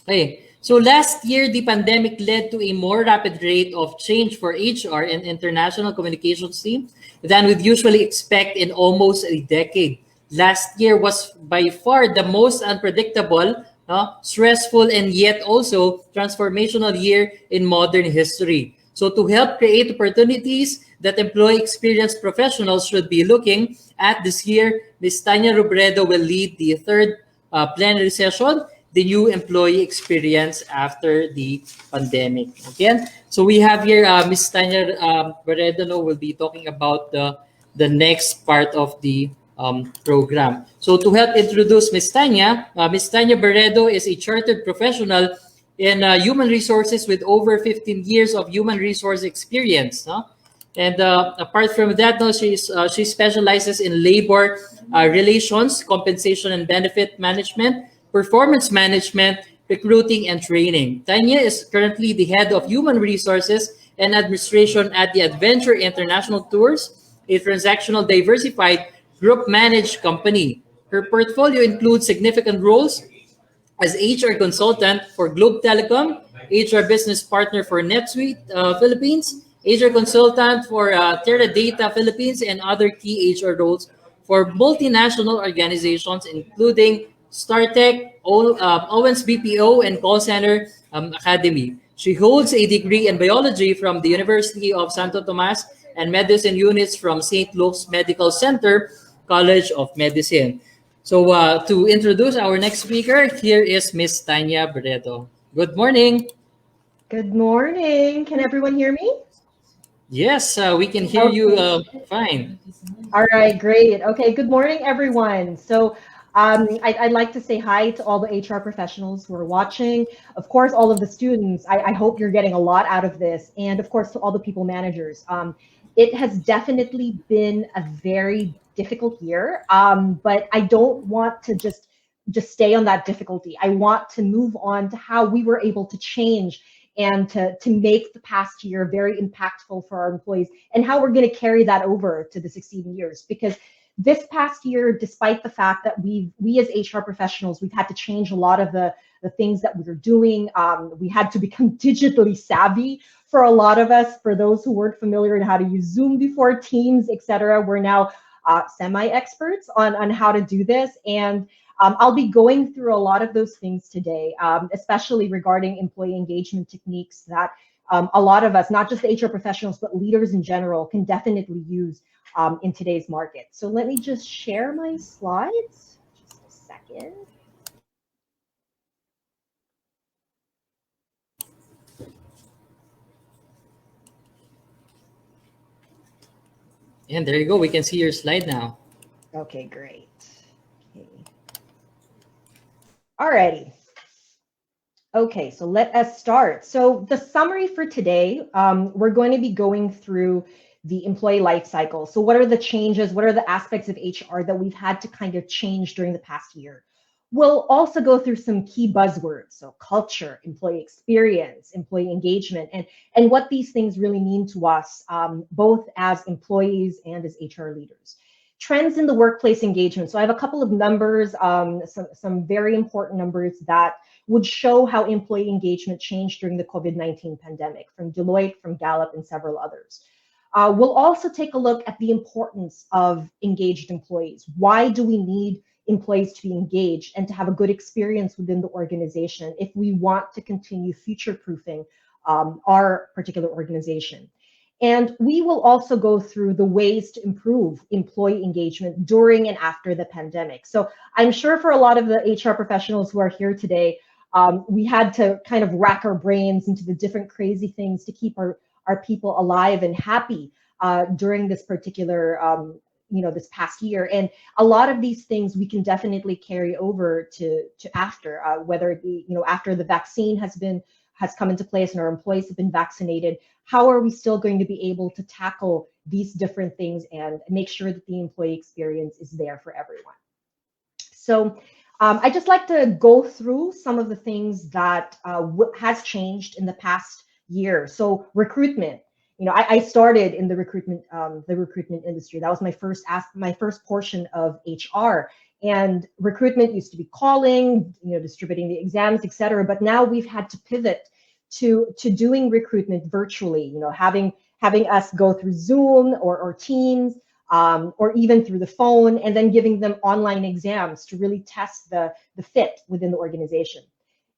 Okay. So last year, the pandemic led to a more rapid rate of change for HR and international communications team than we'd usually expect in almost a decade. Last year was by far the most unpredictable, stressful, and yet also transformational year in modern history. So to help create opportunities that employee experienced professionals should be looking at this year, Ms. Tanya Robredo will lead the third plenary session, the new employee experience after the pandemic. Again, so we have here Ms. Tanya Barredo will be talking about the next part of the program. So to help introduce Ms. Tanya Barredo is a chartered professional in human resources with over 15 years of human resource experience. No? And apart from that, no, she specializes in labor relations, compensation and benefit management, performance management, recruiting, and training. Tanya is currently the head of human resources and administration at the Adventure International Tours, a transactional diversified group managed company. Her portfolio includes significant roles as HR consultant for Globe Telecom, HR business partner for NetSuite Philippines, HR consultant for Teradata Philippines, and other key HR roles for multinational organizations, including StarTech, Owens BPO, and Call Center Academy. She holds a degree in biology from the University of Santo Tomas and medicine units from St. Luke's Medical Center, College of Medicine. So to introduce our next speaker, here is Miss Tanya Barredo. Good morning. Good morning. Can everyone hear me? Yes, we can hear you fine. All right, great. Okay, good morning, everyone. So I'd like to say hi to all the HR professionals who are watching. Of course, all of the students. I hope you're getting a lot out of this. And of course, to all the people managers. It has definitely been a very difficult year, but I don't want to just stay on that difficulty. I want to move on to how we were able to change and to make the past year very impactful for our employees, and how we're going to carry that over to the succeeding years. Because this past year, despite the fact that we as HR professionals, we've had to change a lot of the things that we were doing. We had to become digitally savvy for a lot of us. For those who weren't familiar in how to use Zoom before, Teams, etc., we're now semi-experts on how to do this. And I'll be going through a lot of those things today, especially regarding employee engagement techniques that a lot of us, not just the HR professionals, but leaders in general, can definitely use in today's market. So let me just share my slides. Just a second. And there you go. We can see your slide now. Okay, great. Okay. Alrighty. Okay, so let us start. So the summary for today, we're going to be going through the employee life cycle. So what are the changes? What are the aspects of HR that we've had to kind of change during the past year? We'll also go through some key buzzwords. So culture, employee experience, employee engagement, and what these things really mean to us, both as employees and as HR leaders. Trends in the workplace engagement. So I have a couple of numbers, some very important numbers that would show how employee engagement changed during the COVID-19 pandemic from Deloitte, from Gallup, and several others. We'll also take a look at the importance of engaged employees. Why do we need employees to be engaged and to have a good experience within the organization if we want to continue future-proofing our particular organization? And we will also go through the ways to improve employee engagement during and after the pandemic. So I'm sure for a lot of the HR professionals who are here today, we had to kind of rack our brains into the different crazy things to keep our people alive and happy during this particular, this past year. And a lot of these things we can definitely carry over to after, whether it be, after the vaccine has come into place and our employees have been vaccinated. How are we still going to be able to tackle these different things and make sure that the employee experience is there for everyone? So I just like to go through some of the things that has changed in the past year. So recruitment. I started in the recruitment industry. That was my first portion of HR, And recruitment used to be calling, distributing the exams, etc. But now we've had to pivot to doing recruitment virtually, having us go through Zoom or Teams, or even through the phone, and then giving them online exams to really test the fit within the organization.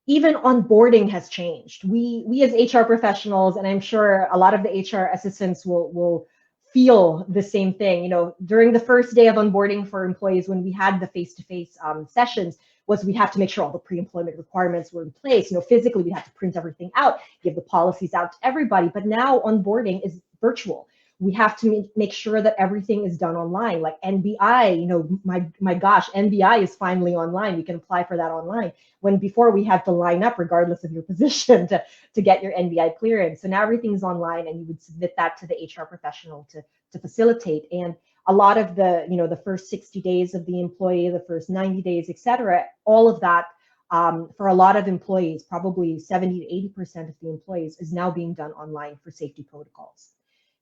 Even onboarding has changed. We as HR professionals, and I'm sure a lot of the HR assistants will feel the same thing. During the first day of onboarding for employees, when we had the face-to-face sessions, was we have to make sure all the pre-employment requirements were in place. Physically, we have to print everything out, give the policies out to everybody. But now onboarding is virtual. We have to make sure that everything is done online, like NBI. My gosh, NBI is finally online. We can apply for that online, when before we had to line up regardless of your position to get your NBI clearance. So now everything's online, and you would submit that to the HR professional to facilitate. And a lot of the first 60 days of the employee, the first 90 days, etc., all of that, for a lot of employees, probably 70 to 80% of the employees, is now being done online for safety protocols.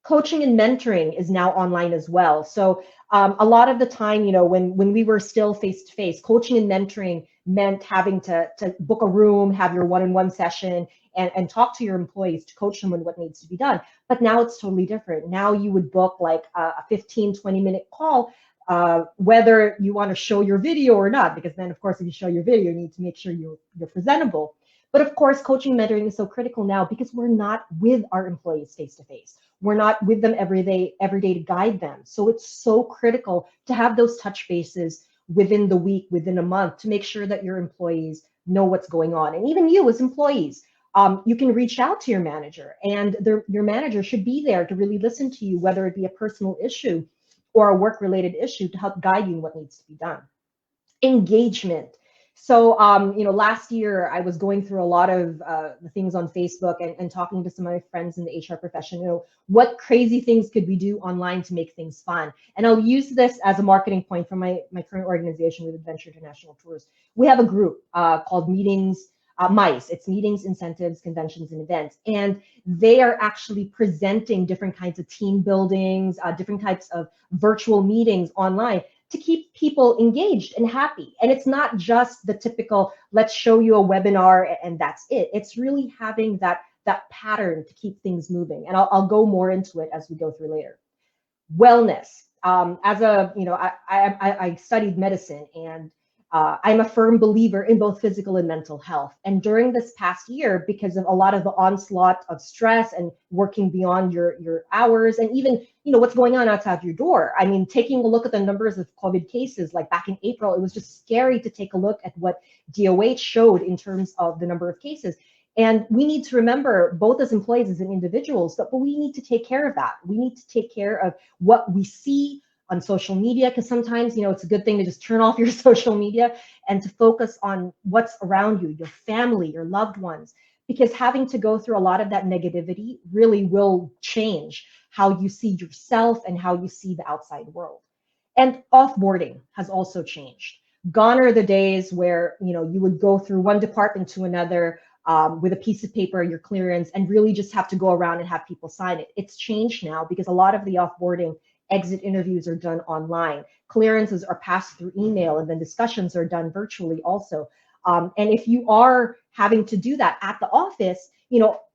Coaching and mentoring is now online as well. So a lot of the time, when we were still face-to-face, coaching and mentoring meant having to book a room, have your one-on-one session, and talk to your employees to coach them on what needs to be done. But now it's totally different. Now you would book like a 15, 20-minute call, whether you want to show your video or not, because then, of course, if you show your video, you need to make sure you're presentable. But of course, coaching and mentoring is so critical now because we're not with our employees face-to-face. We're not with them every day to guide them. So it's so critical to have those touch bases within the week, within a month, to make sure that your employees know what's going on. And even you as employees, you can reach out to your manager, and your manager should be there to really listen to you, whether it be a personal issue or a work-related issue, to help guide you in what needs to be done. Engagement. So, last year I was going through a lot of the things on Facebook and talking to some of my friends in the HR profession, what crazy things could we do online to make things fun? And I'll use this as a marketing point from my current organization with Adventure International Tours. We have a group called Meetings, MICE. It's Meetings, Incentives, Conventions, and Events. And they are actually presenting different kinds of team buildings, different types of virtual meetings online, to keep people engaged and happy. And it's not just the typical, let's show you a webinar and that's it. It's really having that pattern to keep things moving. And I'll go more into it as we go through later. Wellness. I studied medicine, and I'm a firm believer in both physical and mental health. And during this past year, because of a lot of the onslaught of stress and working beyond your hours, and even what's going on outside your door. I mean, taking a look at the numbers of COVID cases, like back in April, it was just scary to take a look at what DOH showed in terms of the number of cases. And we need to remember, both as employees, as individuals, but we need to take care of that. We need to take care of what we see on social media, because sometimes, it's a good thing to just turn off your social media and to focus on what's around you, your family, your loved ones, because having to go through a lot of that negativity really will change how you see yourself and how you see the outside world. And offboarding has also changed. Gone are the days where, you would go through one department to another with a piece of paper, your clearance, and really just have to go around and have people sign it. It's changed now because a lot of the offboarding exit interviews are done online. Clearances are passed through email, and then discussions are done virtually also. And if you are having to do that at the office,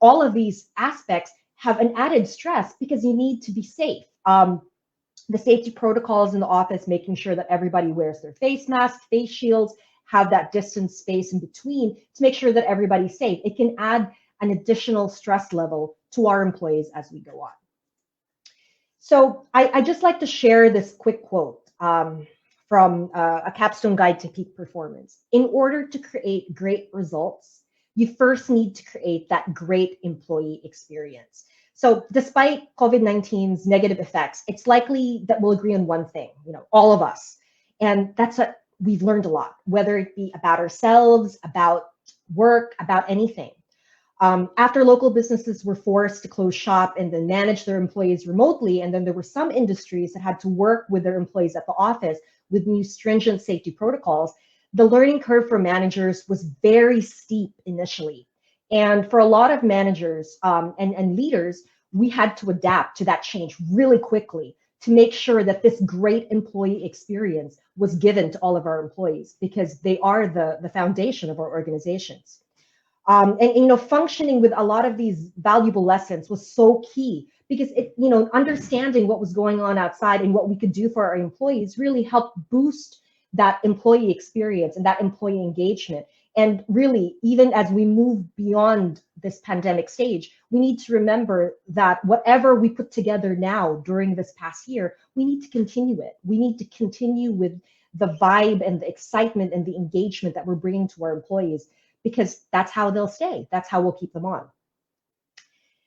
all of these aspects have an added stress because you need to be safe. The safety protocols in the office, making sure that everybody wears their face masks, face shields, have that distance space in between to make sure that everybody's safe. It can add an additional stress level to our employees as we go on. So I just like to share this quick quote from a capstone guide to peak performance. In order to create great results, you first need to create that great employee experience. So despite COVID-19's negative effects, it's likely that we'll agree on one thing, all of us. And that's what we've learned a lot, whether it be about ourselves, about work, about anything. After local businesses were forced to close shop and then manage their employees remotely, and then there were some industries that had to work with their employees at the office with new stringent safety protocols, the learning curve for managers was very steep initially. And for a lot of managers and leaders, we had to adapt to that change really quickly to make sure that this great employee experience was given to all of our employees, because they are the foundation of our organizations. And functioning with a lot of these valuable lessons was so key, because understanding what was going on outside and what we could do for our employees really helped boost that employee experience and that employee engagement. And really, even as we move beyond this pandemic stage, we need to remember that whatever we put together now during this past year, we need to continue it. We need to continue with the vibe and the excitement and the engagement that we're bringing to our employees, because that's how they'll stay. That's how we'll keep them on.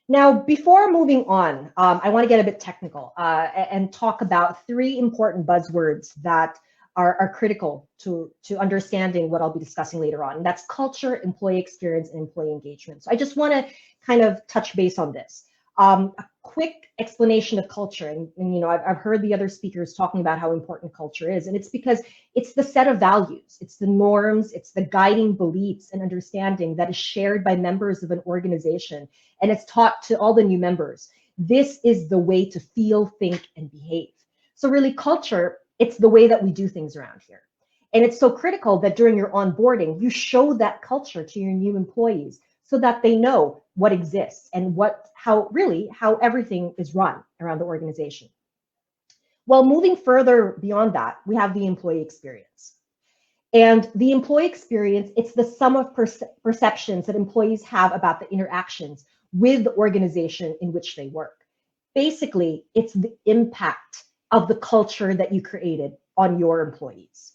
Now, before moving on, I want to get a bit technical and talk about 3 important buzzwords that are critical to understanding what I'll be discussing later on. And that's culture, employee experience, and employee engagement. So I just want to kind of touch base on this. A quick explanation of culture, and I've heard the other speakers talking about how important culture is, and it's because it's the set of values, it's the norms, it's the guiding beliefs and understanding that is shared by members of an organization, and it's taught to all the new members. This is the way to feel, think, and behave. So really, culture, it's the way that we do things around here. And it's so critical that during your onboarding, you show that culture to your new employees so that they know what exists and how everything is run around the organization. Well, moving further beyond that, we have the employee experience. And the employee experience, it's the sum of perceptions that employees have about the interactions with the organization in which they work. Basically, it's the impact of the culture that you created on your employees.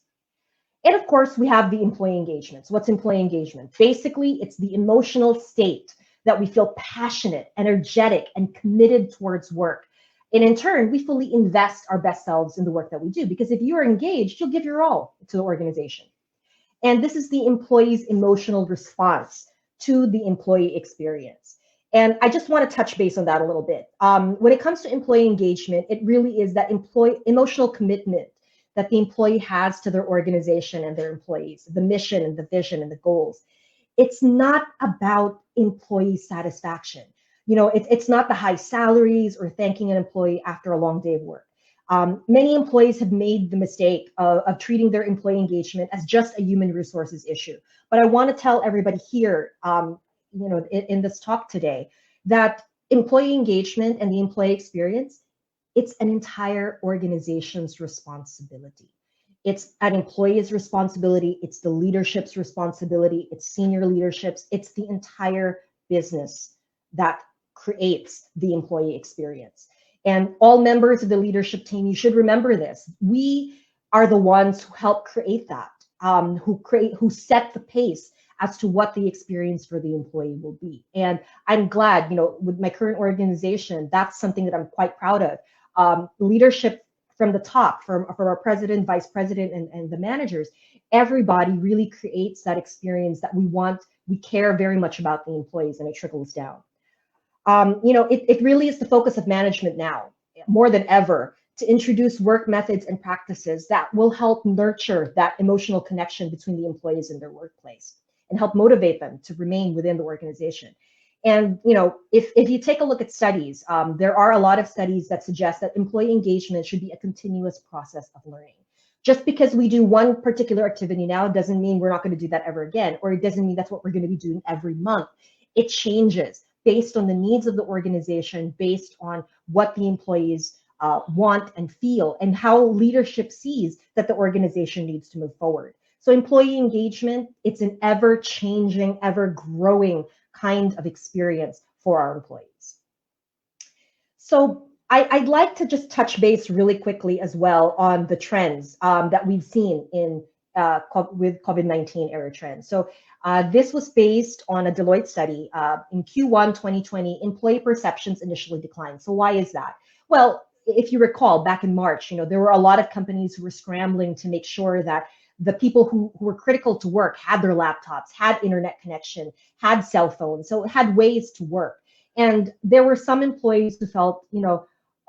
And of course, we have the employee engagement. So what's employee engagement? Basically, it's the emotional state that we feel passionate, energetic, and committed towards work. And in turn, we fully invest our best selves in the work that we do, because if you are engaged, you'll give your all to the organization. And this is the employee's emotional response to the employee experience. And I just want to touch base on that a little bit. When it comes to employee engagement, it really is that emotional commitment that the employee has to their organization and their employees, the mission and the vision and the goals. It's not about employee satisfaction. It's not the high salaries or thanking an employee after a long day of work. Many employees have made the mistake of treating their employee engagement as just a human resources issue. But I want to tell everybody here, in this talk today, that employee engagement and the employee experience, it's an entire organization's responsibility. It's an employee's responsibility. It's the leadership's responsibility. It's senior leadership's. It's the entire business that creates the employee experience. And all members of the leadership team, you should remember this. We are the ones who help create that, who set the pace as to what the experience for the employee will be. And I'm glad, with my current organization, that's something that I'm quite proud of. Leadership from the top, from our president, vice president, and the managers, everybody really creates that experience that we want. We care very much about the employees, and it trickles down. It really is the focus of management now, more than ever, to introduce work methods and practices that will help nurture that emotional connection between the employees and their workplace and help motivate them to remain within the organization. And if you take a look at studies, there are a lot of studies that suggest that employee engagement should be a continuous process of learning. Just because we do one particular activity now doesn't mean we're not going to do that ever again, or it doesn't mean that's what we're going to be doing every month. It changes based on the needs of the organization, based on what the employees want and feel, and how leadership sees that the organization needs to move forward. So employee engagement, it's an ever-changing, ever-growing kind of experience for our employees. So I'd like to just touch base really quickly as well on the trends that we've seen with COVID-19 era trends. So this was based on a Deloitte study. In Q1 2020, employee perceptions initially declined. So why is that? Well, if you recall, back in March, there were a lot of companies who were scrambling to make sure that the people who were critical to work had their laptops, had internet connection, had cell phones, so had ways to work. And there were some employees who felt,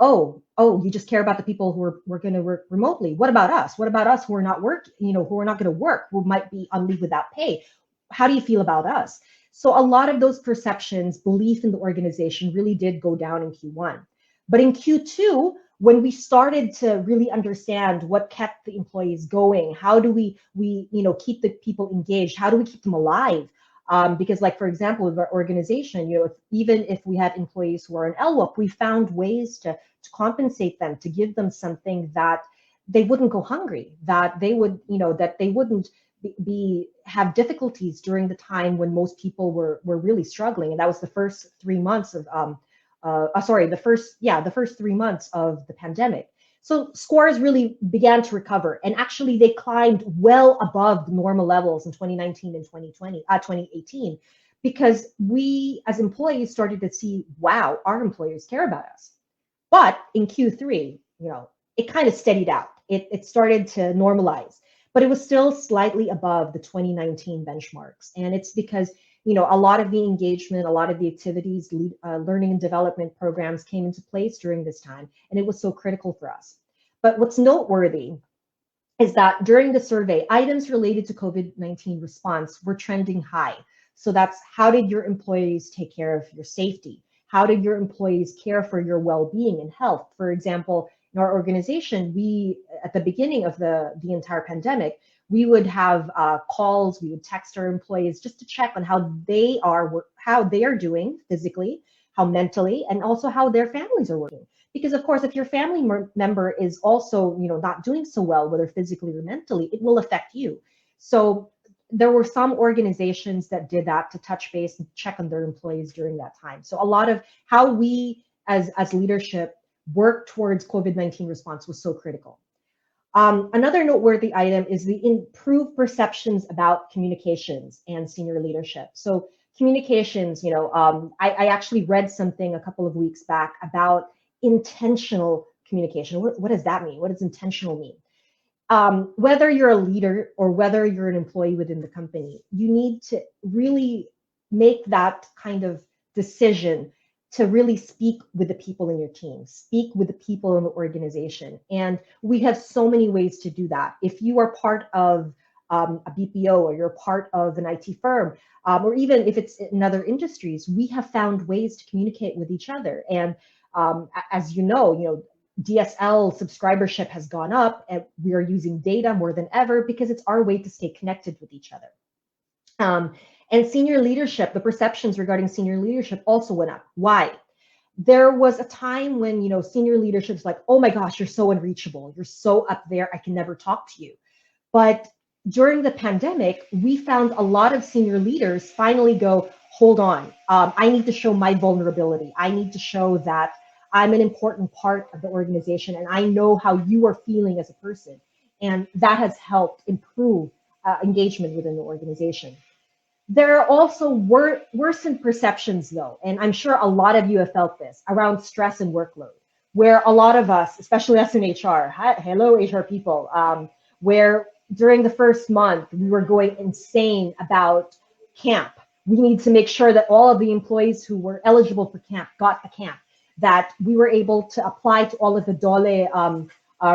oh, you just care about the people who are going to work remotely. What about us? What about us who are not who are not going to work, who might be on leave without pay? How do you feel about us? So a lot of those perceptions, belief in the organization really did go down in Q1. But in Q2, when we started to really understand what kept the employees going, how do we keep the people engaged, how do we keep them alive? Because, like, for example, with our organization, even if we had employees who are in LWOP, we found ways to compensate them, to give them something that they wouldn't go hungry, that they would, that they wouldn't have difficulties during the time when most people were really struggling. And that was the first 3 months of the first 3 months of the pandemic. So scores really began to recover, and actually they climbed well above the normal levels in 2019 and 2018, because we as employees started to see, wow, our employers care about us. But in Q3, it kind of steadied out. It started to normalize, but it was still slightly above the 2019 benchmarks. And it's because, a lot of the engagement, a lot of the activities, learning and development programs came into place during this time, and it was so critical for us. But what's noteworthy is that during the survey, items related to COVID-19 response were trending high. So that's, how did your employees take care of your safety? How did your employees care for your well-being and health? For example, in our organization, we, at the beginning of the entire pandemic, we would have calls, we would text our employees just to check on how they are doing physically, how mentally, and also how their families are working. Because of course, if your family member is also, not doing so well, whether physically or mentally, it will affect you. So there were some organizations that did that to touch base and check on their employees during that time. So a lot of how we as leadership work towards COVID-19 response was so critical. Another noteworthy item is the improved perceptions about communications and senior leadership. So communications, I actually read something a couple of weeks back about intentional communication. What does that mean? What does intentional mean? Whether you're a leader or whether you're an employee within the company, you need to really make that kind of decision to really speak with the people in your team, speak with the people in the organization. And we have so many ways to do that. If you are part of a BPO, or you're part of an IT firm, or even if it's in other industries, we have found ways to communicate with each other. And as you know, DSL subscribership has gone up, and we are using data more than ever because it's our way to stay connected with each other. And senior leadership, the perceptions regarding senior leadership also went up. Why? There was a time when, senior leadership's like, oh my gosh, you're so unreachable. You're so up there, I can never talk to you. But during the pandemic, we found a lot of senior leaders finally go, hold on, I need to show my vulnerability. I need to show that I'm an important part of the organization, and I know how you are feeling as a person. And that has helped improve engagement within the organization. There are also worsened perceptions, though, and I'm sure a lot of you have felt this, around stress and workload, where a lot of us, especially us in HR, hello HR people, where during the first month, we were going insane about camp. We need to make sure that all of the employees who were eligible for camp got a camp, that we were able to apply to all of the DOLE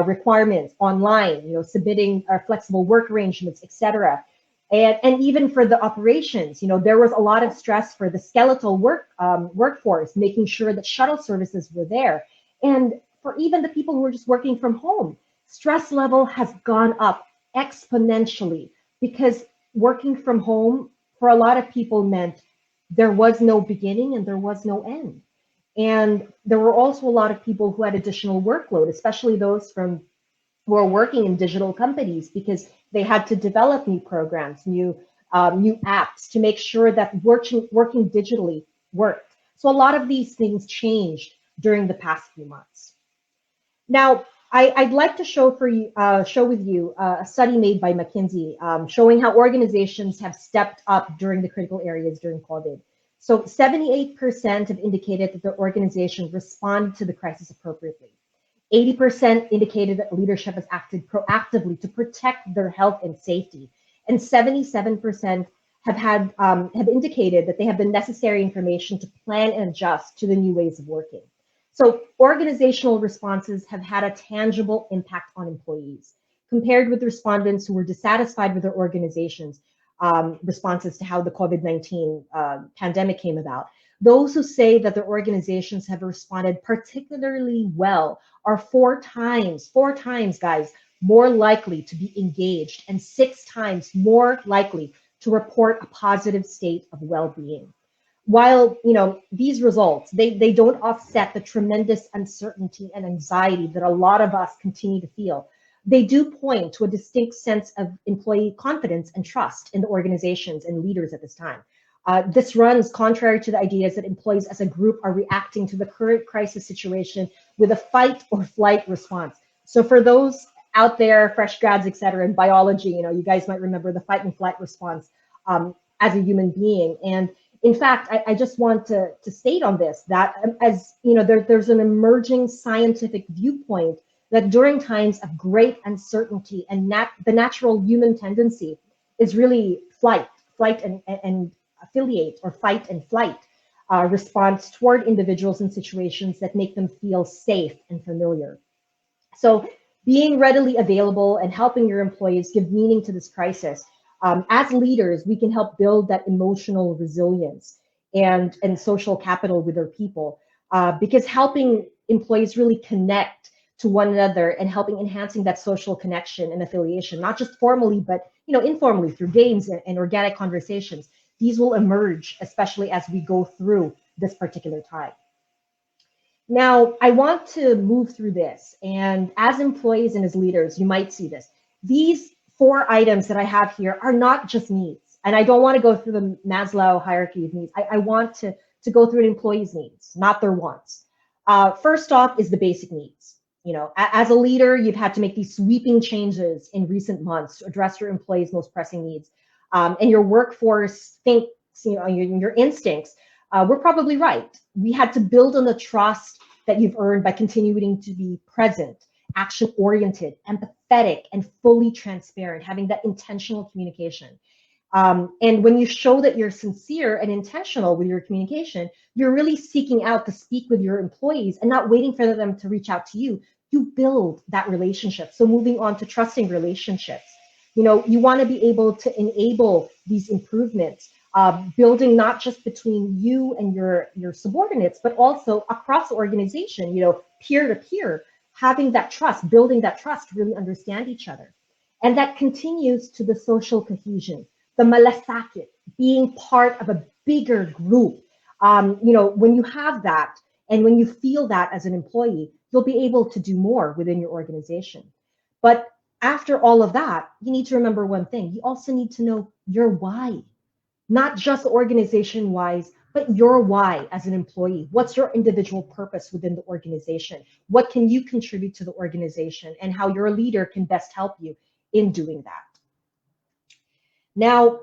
requirements online, submitting our flexible work arrangements, etc. And even for the operations, there was a lot of stress for the skeletal workforce, making sure that shuttle services were there. And for even the people who were just working from home, stress level has gone up exponentially, because working from home for a lot of people meant there was no beginning and there was no end. And there were also a lot of people who had additional workload, especially those who are working in digital companies, because they had to develop new programs, new apps to make sure that working digitally worked. So a lot of these things changed during the past few months. Now, I'd like to share with you a study made by McKinsey showing how organizations have stepped up during the critical areas during COVID. So 78% have indicated that their organization responded to the crisis appropriately. 80% indicated that leadership has acted proactively to protect their health and safety. And 77% have indicated that they have the necessary information to plan and adjust to the new ways of working. So organizational responses have had a tangible impact on employees, compared with respondents who were dissatisfied with their organizations' responses to how the COVID-19 pandemic came about. Those who say that their organizations have responded particularly well are four times, guys, more likely to be engaged and 6 times more likely to report a positive state of well-being. While these results, they don't offset the tremendous uncertainty and anxiety that a lot of us continue to feel. They do point to a distinct sense of employee confidence and trust in the organizations and leaders at this time. This runs contrary to the ideas that employees as a group are reacting to the current crisis situation with a fight or flight response. So for those out there, fresh grads, et cetera, in biology, you guys might remember the fight and flight response as a human being. And in fact, I just want to state on this that as there's an emerging scientific viewpoint that during times of great uncertainty and the natural human tendency is really flight and affiliate, or fight and flight response toward individuals and situations that make them feel safe and familiar. So being readily available and helping your employees give meaning to this crisis, as leaders, we can help build that emotional resilience and social capital with our people, because helping employees really connect to one another and helping enhancing that social connection and affiliation, not just formally, but informally through games and organic conversations. These will emerge, especially as we go through this particular time. Now, I want to move through this, and as employees and as leaders, you might see this. These 4 items that I have here are not just needs, and I don't want to go through the Maslow hierarchy of needs. I want to go through an employee's needs, not their wants. First off is the basic needs. As a leader, you've had to make these sweeping changes in recent months to address your employees' most pressing needs, and your workforce thinks, your instincts were probably right. We had to build on the trust that you've earned by continuing to be present, action-oriented, empathetic, and fully transparent, having that intentional communication. And when you show that you're sincere and intentional with your communication, you're really seeking out to speak with your employees and not waiting for them to reach out to you. You build that relationship. So moving on to trusting relationships, you want to be able to enable these improvements, building not just between you and your subordinates, but also across the organization, peer to peer, having that trust, building that trust to really understand each other. And that continues to the social cohesion, the malasakit, being part of a bigger group. When you have that and when you feel that as an employee, you'll be able to do more within your organization. But after all of that, you need to remember one thing. You also need to know your why, not just organization-wise, but your why as an employee. What's your individual purpose within the organization? What can you contribute to the organization, and how your leader can best help you in doing that? Now,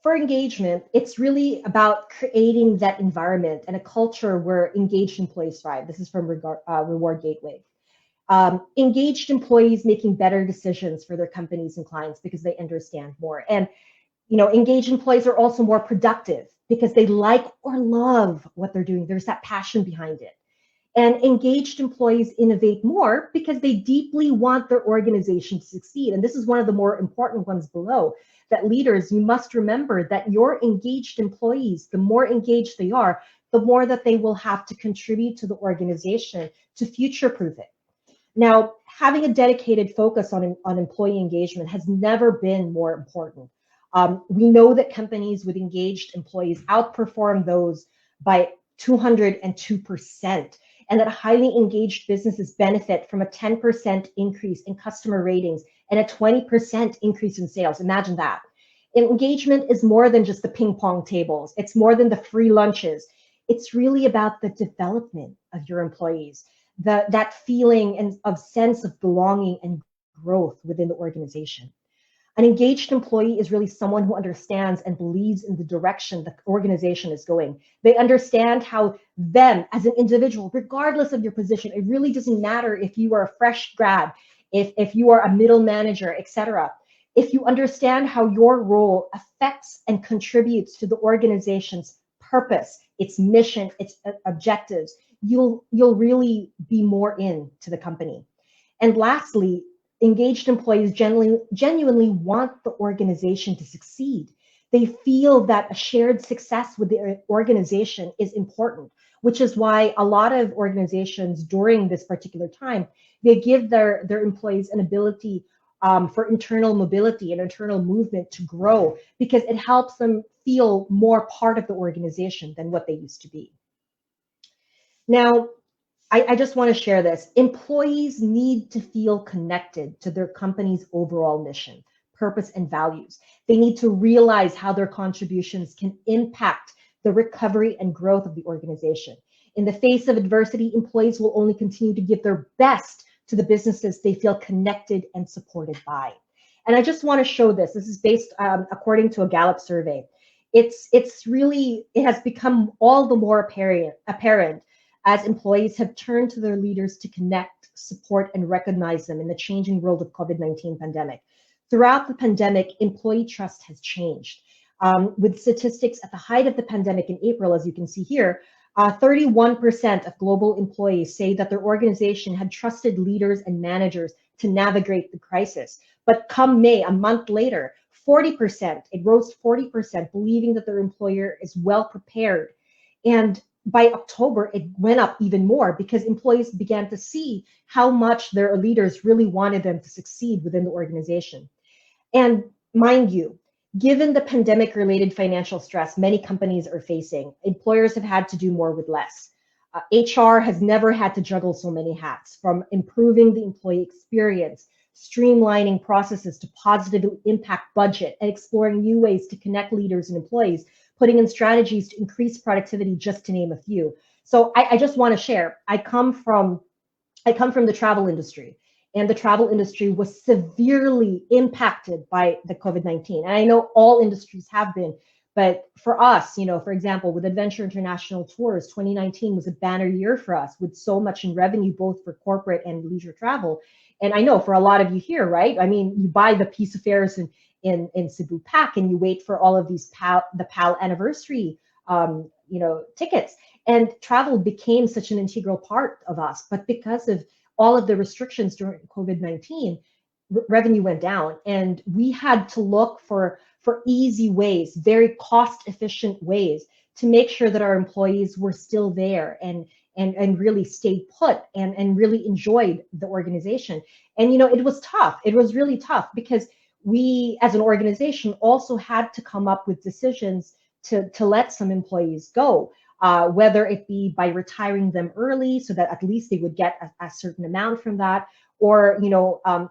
for engagement, it's really about creating that environment and a culture where engaged employees thrive. This is from Reward Gateway. Engaged employees making better decisions for their companies and clients because they understand more. And engaged employees are also more productive because they like or love what they're doing. There's that passion behind it. And engaged employees innovate more because they deeply want their organization to succeed. And this is one of the more important ones below, that leaders, you must remember that your engaged employees, the more engaged they are, the more that they will have to contribute to the organization to future-proof it. Now, having a dedicated focus on employee engagement has never been more important. We know that companies with engaged employees outperform those by 202%, and that highly engaged businesses benefit from a 10% increase in customer ratings and a 20% increase in sales. Imagine that. Engagement is more than just the ping pong tables. It's more than the free lunches. It's really about the development of your employees, that feeling of sense of belonging and growth within the organization. An engaged employee is really someone who understands and believes in the direction the organization is going. They understand how them as an individual, regardless of your position, it really doesn't matter if you are a fresh grad, if you are a middle manager, etc. If you understand how your role affects and contributes to the organization's purpose, its mission, its objectives, you'll really be more into the company. And lastly, engaged employees genuinely want the organization to succeed. They feel that a shared success with the organization is important, which is why a lot of organizations during this particular time, they give their employees an ability for internal mobility and internal movement to grow, because it helps them feel more part of the organization than what they used to be. Now, I just want to share this. Employees need to feel connected to their company's overall mission, purpose, and values. They need to realize how their contributions can impact the recovery and growth of the organization. In the face of adversity, employees will only continue to give their best to the businesses they feel connected and supported by. And I just want to show this. This is based according to a Gallup survey. It has become all the more apparent as employees have turned to their leaders to connect, support, and recognize them in the changing world of COVID-19 pandemic. Throughout the pandemic, employee trust has changed. With statistics at the height of the pandemic in April, as you can see here, 31% of global employees say that their organization had trusted leaders and managers to navigate the crisis. But come May, a month later, 40%, it rose 40%, believing that their employer is well prepared. And by October, it went up even more because employees began to see how much their leaders really wanted them to succeed within the organization. And mind you, given the pandemic-related financial stress many companies are facing, employers have had to do more with less. HR has never had to juggle so many hats, from improving the employee experience, streamlining processes to positively impact budget, and exploring new ways to connect leaders and employees, putting in strategies to increase productivity, just to name a few. So I just want to share, I come from the travel industry, and the travel industry was severely impacted by the COVID-19. And I know all industries have been, but for us, for example, with Adventure International Tours, 2019 was a banner year for us, with so much in revenue, both for corporate and leisure travel. And I know for a lot of you here, right? I mean, you buy the piece of fares in Cebu Pack, and you wait for all of these the PAL anniversary, tickets. And travel became such an integral part of us. But because of all of the restrictions during COVID-19, revenue went down, and we had to look for easy ways, very cost-efficient ways, to make sure that our employees were still there and really stayed put and really enjoyed the organization. And it was tough. It was really tough because we, as an organization, also had to come up with decisions to let some employees go, whether it be by retiring them early so that at least they would get a certain amount from that, or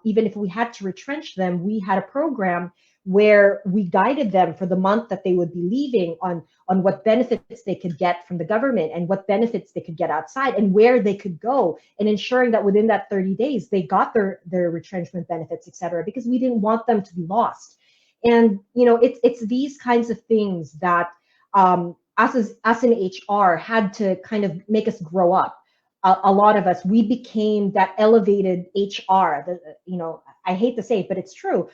even if we had to retrench them, we had a program where we guided them for the month that they would be leaving on what benefits they could get from the government and what benefits they could get outside and where they could go, and ensuring that within that 30 days they got their retrenchment benefits, etc., because we didn't want them to be lost. And it's these kinds of things that us in HR had to kind of make us grow up. A lot of us, we became that elevated HR. I hate to say it, but it's true.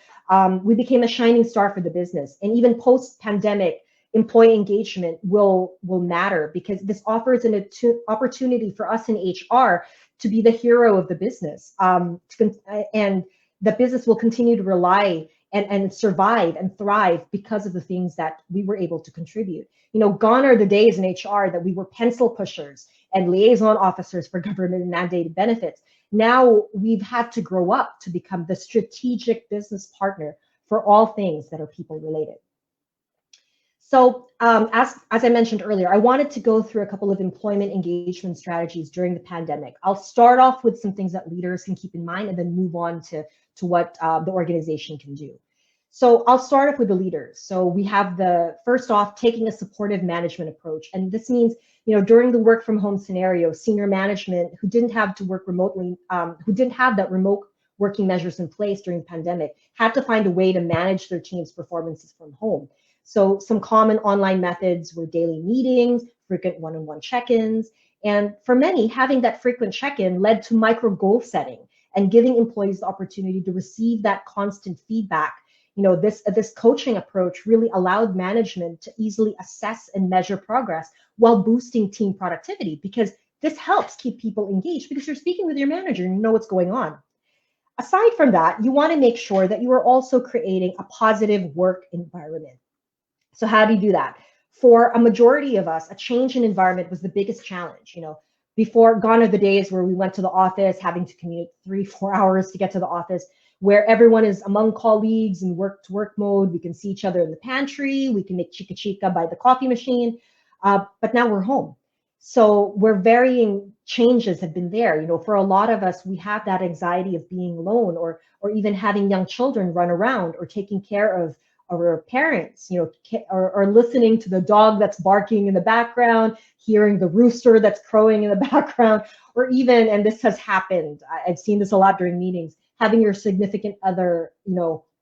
We became a shining star for the business, and even post-pandemic, employee engagement will matter, because this offers an opportunity for us in HR to be the hero of the business, and the business will continue to rely and survive and thrive because of the things that we were able to contribute. Gone are the days in HR that we were pencil pushers and liaison officers for government mandated benefits. Now we've had to grow up to become the strategic business partner for all things that are people related. So as I mentioned earlier, I wanted to go through a couple of employment engagement strategies during the pandemic. I'll start off with some things that leaders can keep in mind and then move on to what the organization can do. So I'll start off with the leaders. So we have first off, taking a supportive management approach. And this means, during the work from home scenario, senior management who didn't have to work remotely, who didn't have that remote working measures in place during the pandemic, had to find a way to manage their team's performances from home. So some common online methods were daily meetings, frequent one-on-one check-ins. And for many, having that frequent check-in led to micro goal setting and giving employees the opportunity to receive that constant feedback. This coaching approach really allowed management to easily assess and measure progress while boosting team productivity, because this helps keep people engaged because you're speaking with your manager and you know what's going on. Aside from that, you want to make sure that you are also creating a positive work environment. So how do you do that? For a majority of us, a change in environment was the biggest challenge. Before, gone are the days where we went to the office having to commute 3-4 hours to get to the office, where everyone is among colleagues in work to work mode. We can see each other in the pantry. We can make chica chica by the coffee machine. But now we're home. So where varying changes have been there, for a lot of us, we have that anxiety of being alone, or even having young children run around, or taking care of our parents, or listening to the dog that's barking in the background, hearing the rooster that's crowing in the background, or even, and this has happened, I've seen this a lot during meetings, having your significant other,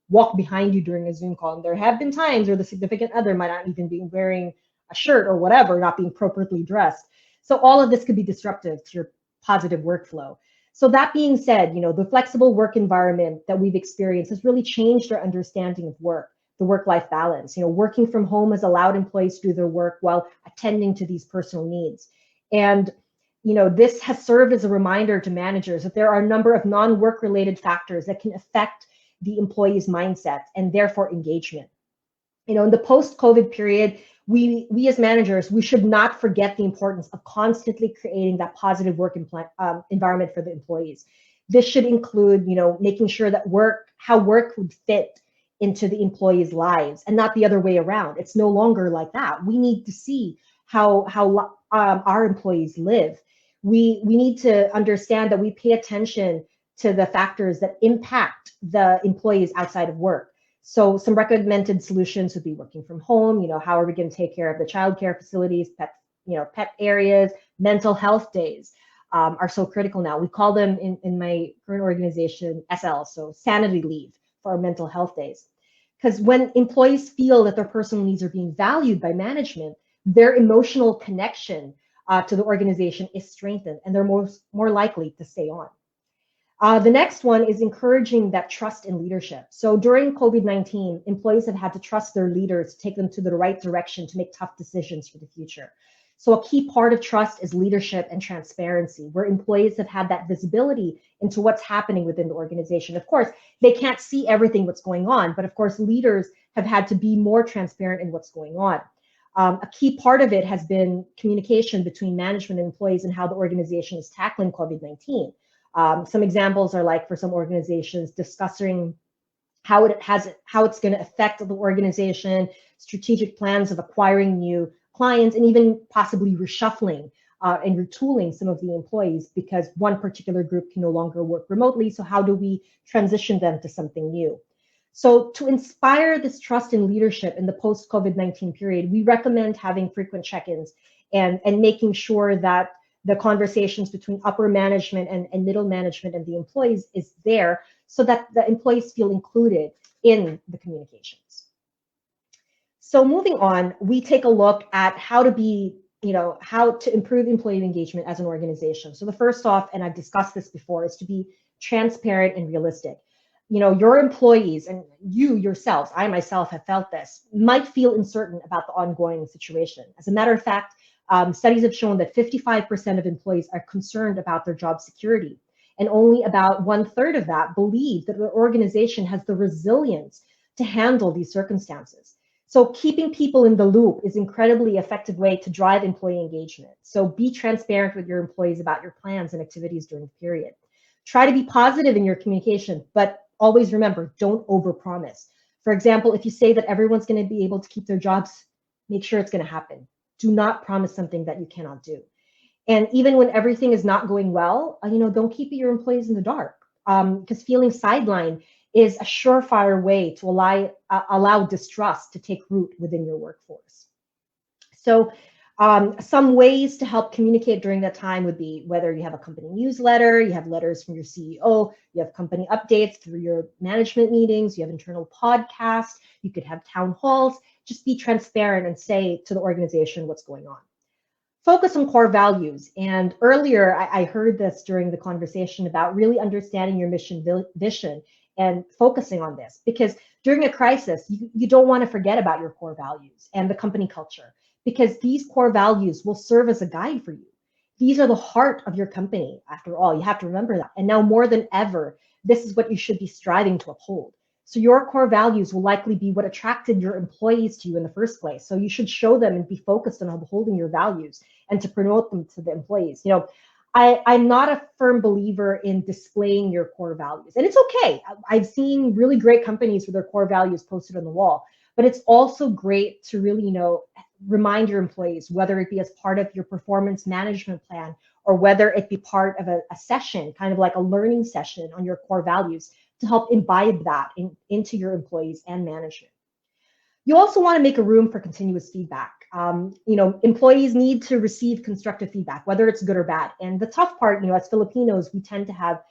walk behind you during a Zoom call. And there have been times where the significant other might not even be wearing a shirt or whatever, not being appropriately dressed. So all of this could be disruptive to your positive workflow. So that being said, the flexible work environment that we've experienced has really changed our understanding of work, the work-life balance. Working from home has allowed employees to do their work while attending to these personal needs. And this has served as a reminder to managers that there are a number of non-work related factors that can affect the employee's mindset and therefore engagement. In the post-COVID period, we as managers, we should not forget the importance of constantly creating that positive work environment for the employees. This should include, making sure that how work would fit into the employees' lives, and not the other way around. It's no longer like that. We need to see how our employees live. We need to understand that we pay attention to the factors that impact the employees outside of work. So some recommended solutions would be working from home. How are we going to take care of the childcare facilities, pet areas, mental health days are so critical now. We call them in my current organization SL, so sanity leave for our mental health days. Because when employees feel that their personal needs are being valued by management, their emotional connection to the organization is strengthened, and they're more likely to stay on. The next one is encouraging that trust in leadership. So during COVID-19, employees have had to trust their leaders to take them to the right direction to make tough decisions for the future. So a key part of trust is leadership and transparency, where employees have had that visibility into what's happening within the organization. Of course, they can't see everything what's going on, but of course, leaders have had to be more transparent in what's going on. A key part of it has been communication between management and employees and how the organization is tackling COVID-19. Some examples are like, for some organizations, discussing how it's going to affect the organization, strategic plans of acquiring new clients, and even possibly reshuffling and retooling some of the employees because one particular group can no longer work remotely. So how do we transition them to something new? So to inspire this trust in leadership in the post-COVID-19 period, we recommend having frequent check-ins and making sure that the conversations between upper management and middle management and the employees is there so that the employees feel included in the communications. So moving on, we take a look at how to improve employee engagement as an organization. So the first off, and I've discussed this before, is to be transparent and realistic. Your employees and you yourselves, I myself have felt this, might feel uncertain about the ongoing situation. As a matter of fact, studies have shown that 55% of employees are concerned about their job security, and only about 1/3 of that believe that their organization has the resilience to handle these circumstances. So keeping people in the loop is an incredibly effective way to drive employee engagement. So be transparent with your employees about your plans and activities during the period. Try to be positive in your communication, but always remember, don't overpromise. For example, if you say that everyone's going to be able to keep their jobs, make sure it's going to happen. Do not promise something that you cannot do. And even when everything is not going well, don't keep your employees in the dark, because feeling sidelined is a surefire way to allow distrust to take root within your workforce. So some ways to help communicate during that time would be whether you have a company newsletter, you have letters from your CEO, you have company updates through your management meetings, you have internal podcasts, you could have town halls. Just be transparent and say to the organization what's going on. Focus on core values. And earlier, I heard this during the conversation about really understanding your mission vision and focusing on this, because during a crisis, you don't want to forget about your core values and the company culture, because these core values will serve as a guide for you. These are the heart of your company, after all. You have to remember that. And now more than ever, this is what you should be striving to uphold. So your core values will likely be what attracted your employees to you in the first place. So you should show them and be focused on upholding your values and to promote them to the employees. I'm not a firm believer in displaying your core values. And it's okay. I've seen really great companies with their core values posted on the wall. But it's also great to really, remind your employees, whether it be as part of your performance management plan or whether it be part of a session, kind of like a learning session on your core values, to help imbibe that into your employees and management. You also want to make a room for continuous feedback. Employees need to receive constructive feedback, whether it's good or bad. And the tough part, as Filipinos, we tend to have,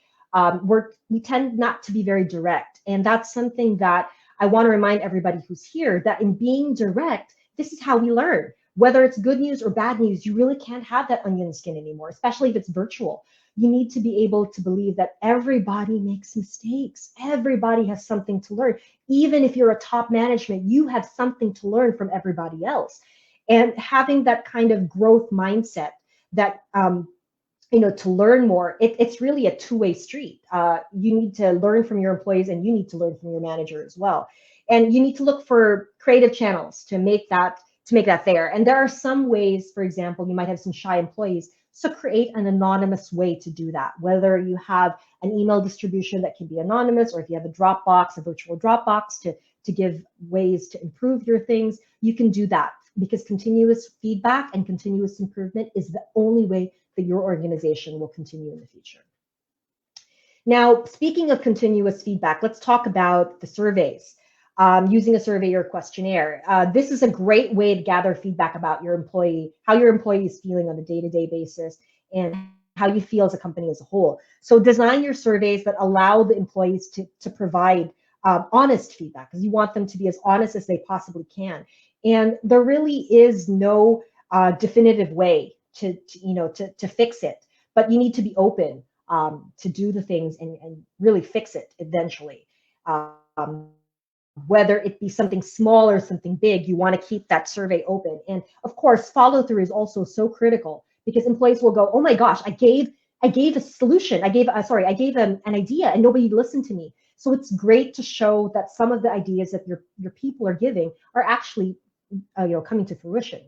we tend not to be very direct. And that's something that I want to remind everybody who's here, that in being direct, this is how we learn. Whether it's good news or bad news, you really can't have that onion skin anymore, especially if it's virtual. You need to be able to believe that everybody makes mistakes. Everybody has something to learn. Even if you're a top management, you have something to learn from everybody else. And having that kind of growth mindset that, to learn more, it's really a two-way street. You need to learn from your employees and you need to learn from your manager as well. And you need to look for creative channels to make that there. And there are some ways, for example, you might have some shy employees, so create an anonymous way to do that. Whether you have an email distribution that can be anonymous, or if you have a Dropbox, a virtual Dropbox to give ways to improve your things, you can do that, because continuous feedback and continuous improvement is the only way that your organization will continue in the future. Now, speaking of continuous feedback, let's talk about the surveys. Using a survey or questionnaire. This is a great way to gather feedback about your employee, how your employee is feeling on a day-to-day basis, and how you feel as a company as a whole. So design your surveys that allow the employees to provide honest feedback, because you want them to be as honest as they possibly can. And there really is no definitive way to fix it, but you need to be open to do the things and really fix it eventually. Whether it be something small or something big, you want to keep that survey open. And of course, follow through is also so critical, because employees will go, oh my gosh, I gave a solution. I gave an idea and nobody listened to me. So it's great to show that some of the ideas that your people are giving are actually coming to fruition.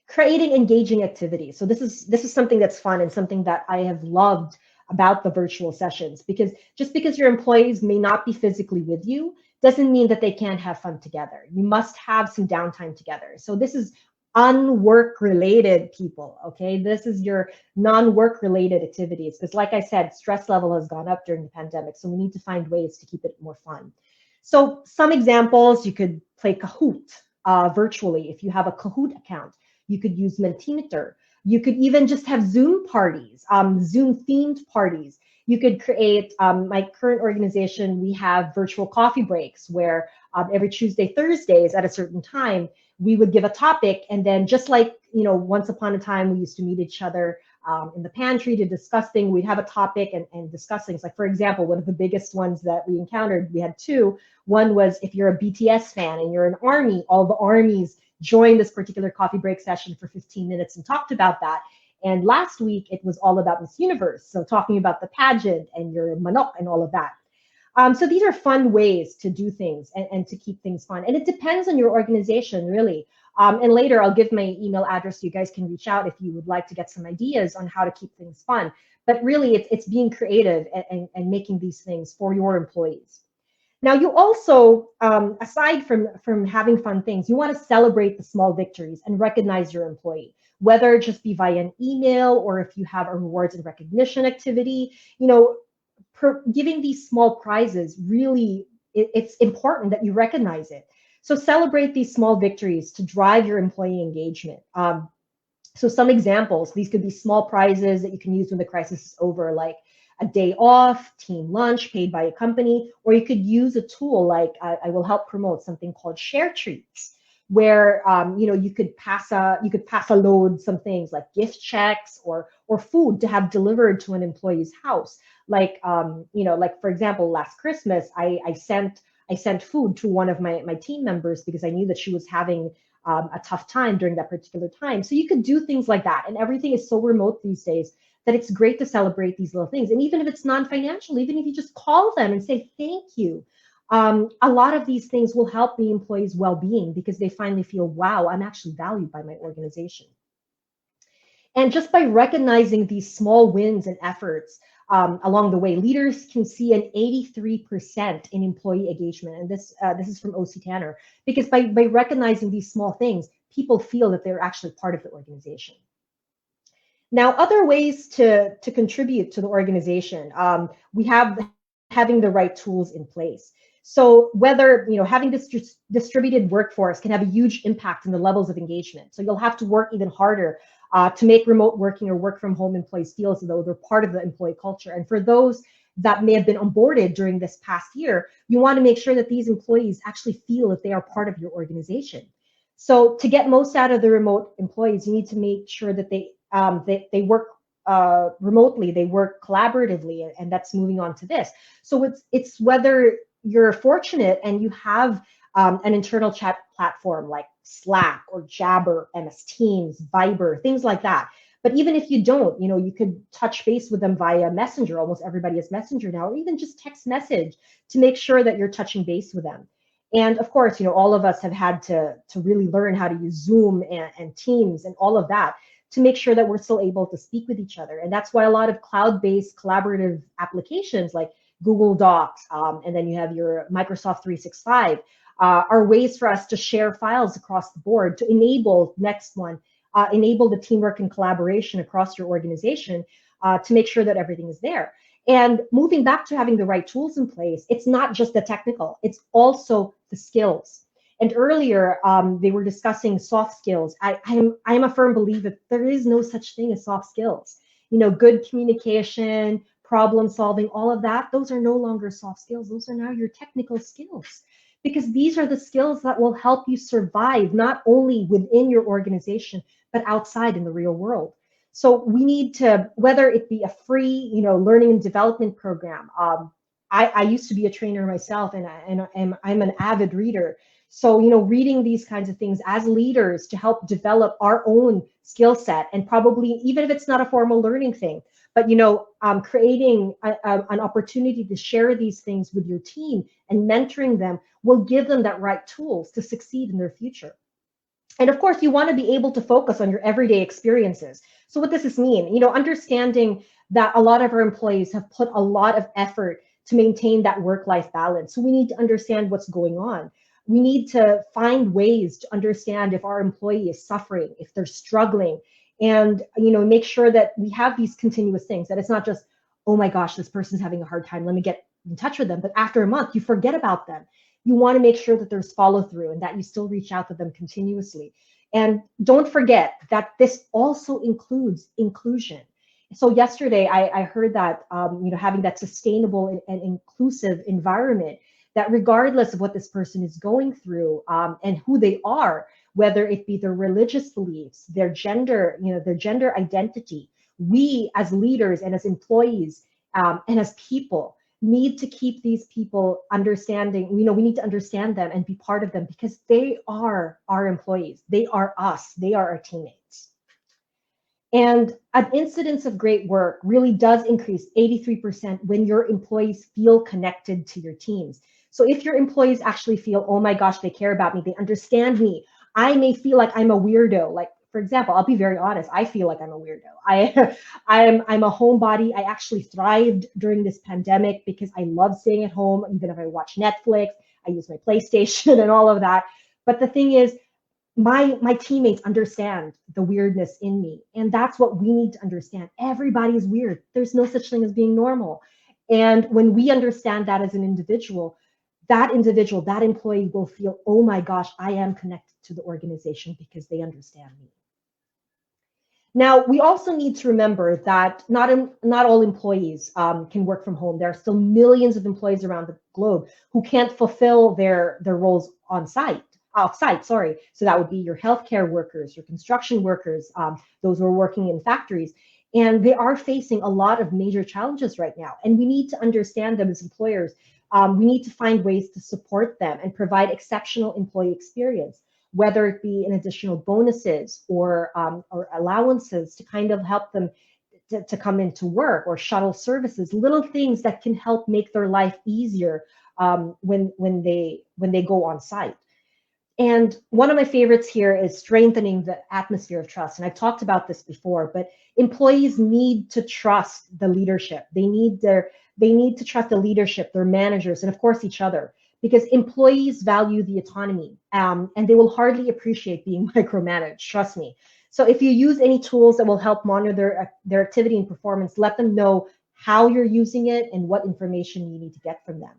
Creating engaging activities. So this is something that's fun and something that I have loved about the virtual sessions, because just because your employees may not be physically with you doesn't mean that they can't have fun together. You must have some downtime together. So this is unwork related, people, okay? This is your non-work related activities, because like I said, stress level has gone up during the pandemic, so we need to find ways to keep it more fun. So some examples, you could play Kahoot virtually. If you have a Kahoot account, you could use Mentimeter. You could even just have Zoom parties, Zoom themed parties. You could create, my current organization, we have virtual coffee breaks where every Tuesday, Thursdays at a certain time, we would give a topic. And then just like, once upon a time, we used to meet each other in the pantry to discuss things, we'd have a topic and discuss things. Like, for example, one of the biggest ones that we encountered, we had two. One was, if you're a BTS fan and you're an army, all the armies joined this particular coffee break session for 15 minutes and talked about that. And last week, it was all about Miss Universe. So talking about the pageant and your manok and all of that. So these are fun ways to do things and to keep things fun. And it depends on your organization, really. And later, I'll give my email address so you guys can reach out if you would like to get some ideas on how to keep things fun. But really, it's being creative and making these things for your employees. Now, you also, aside from having fun things, you want to celebrate the small victories and recognize your employee, whether it just be via an email or if you have a rewards and recognition activity. Giving these small prizes, really, it's important that you recognize it. So celebrate these small victories to drive your employee engagement. So some examples, these could be small prizes that you can use when the crisis is over, like a day off, team lunch paid by a company, or you could use a tool like I will help promote something called Share Treats, where you could pass a load some things like gift checks or food to have delivered to an employee's house. Like for example, last Christmas I sent food to one of my team members because I knew that she was having a tough time during that particular time. So you could do things like that, and everything is so remote these days that it's great to celebrate these little things. And even if it's non-financial, even if you just call them and say thank you, A lot of these things will help the employees' well-being because they finally feel, wow, I'm actually valued by my organization. And just by recognizing these small wins and efforts along the way, leaders can see an 83% in employee engagement. And this is from OC Tanner, because by recognizing these small things, people feel that they're actually part of the organization. Now, other ways to contribute to the organization, we have having the right tools in place. So whether, having this distributed workforce can have a huge impact on the levels of engagement. So you'll have to work even harder to make remote working or work from home employees feel as though they're part of the employee culture. And for those that may have been onboarded during this past year, you want to make sure that these employees actually feel that they are part of your organization. So to get most out of the remote employees, you need to make sure that they work remotely, they work collaboratively, and that's moving on to this. So it's whether you're fortunate and you have an internal chat platform like Slack or Jabber, MS Teams, Viber, things like that. But even if you don't, you could touch base with them via Messenger. Almost everybody has Messenger now, or even just text message to make sure that you're touching base with them. And of course, all of us have had to really learn how to use Zoom and Teams and all of that to make sure that we're still able to speak with each other. And that's why a lot of cloud-based collaborative applications like Google Docs, and then you have your Microsoft 365, are ways for us to share files across the board to enable, enable the teamwork and collaboration across your organization to make sure that everything is there. And moving back to having the right tools in place, it's not just the technical, it's also the skills. And earlier, they were discussing soft skills. I am a firm believer that there is no such thing as soft skills. Good communication, problem solving, all of that, those are no longer soft skills. Those are now your technical skills, because these are the skills that will help you survive not only within your organization, but outside in the real world. So we need to, whether it be a free, learning and development program. I used to be a trainer myself, and I'm an avid reader. So, reading these kinds of things as leaders to help develop our own skill set, and probably even if it's not a formal learning thing, but, creating an opportunity to share these things with your team and mentoring them will give them that right tools to succeed in their future. And of course, you want to be able to focus on your everyday experiences. So what does this mean? Understanding that a lot of our employees have put a lot of effort to maintain that work-life balance. So we need to understand what's going on. We need to find ways to understand if our employee is suffering, if they're struggling, and make sure that we have these continuous things, that it's not just, oh my gosh, this person's having a hard time, let me get in touch with them. But after a month, you forget about them. You want to make sure that there's follow through and that you still reach out to them continuously. And don't forget that this also includes inclusion. So yesterday, I heard that having that sustainable and inclusive environment, that regardless of what this person is going through and who they are, whether it be their religious beliefs, their gender, their gender identity, we as leaders and as employees and as people need to keep these people understanding. We need to understand them and be part of them, because they are our employees. They are us. They are our teammates. And an incidence of great work really does increase 83% when your employees feel connected to your teams. So if your employees actually feel, oh my gosh, they care about me, they understand me. I may feel like I'm a weirdo. Like, for example, I'll be very honest. I feel like I'm a weirdo. I'm a homebody. I actually thrived during this pandemic because I love staying at home. Even if I watch Netflix, I use my PlayStation and all of that. But the thing is, my teammates understand the weirdness in me. And that's what we need to understand. Everybody is weird. There's no such thing as being normal. And when we understand that as an individual, that employee will feel, oh my gosh, I am connected to the organization because they understand me. Now, we also need to remember that not all employees can work from home. There are still millions of employees around the globe who can't fulfill their roles offsite. So that would be your healthcare workers, your construction workers, those who are working in factories. And they are facing a lot of major challenges right now. And we need to understand them as employers. We need to find ways to support them and provide exceptional employee experience, whether it be in additional bonuses or allowances to kind of help them to come into work, or shuttle services, little things that can help make their life easier when they go on site. And one of my favorites here is strengthening the atmosphere of trust. And I've talked about this before, but employees need to trust the leadership. They need to trust the leadership, their managers, and of course each other, because employees value the autonomy, and they will hardly appreciate being micromanaged. Trust me. So if you use any tools that will help monitor their activity and performance, let them know how you're using it and what information you need to get from them.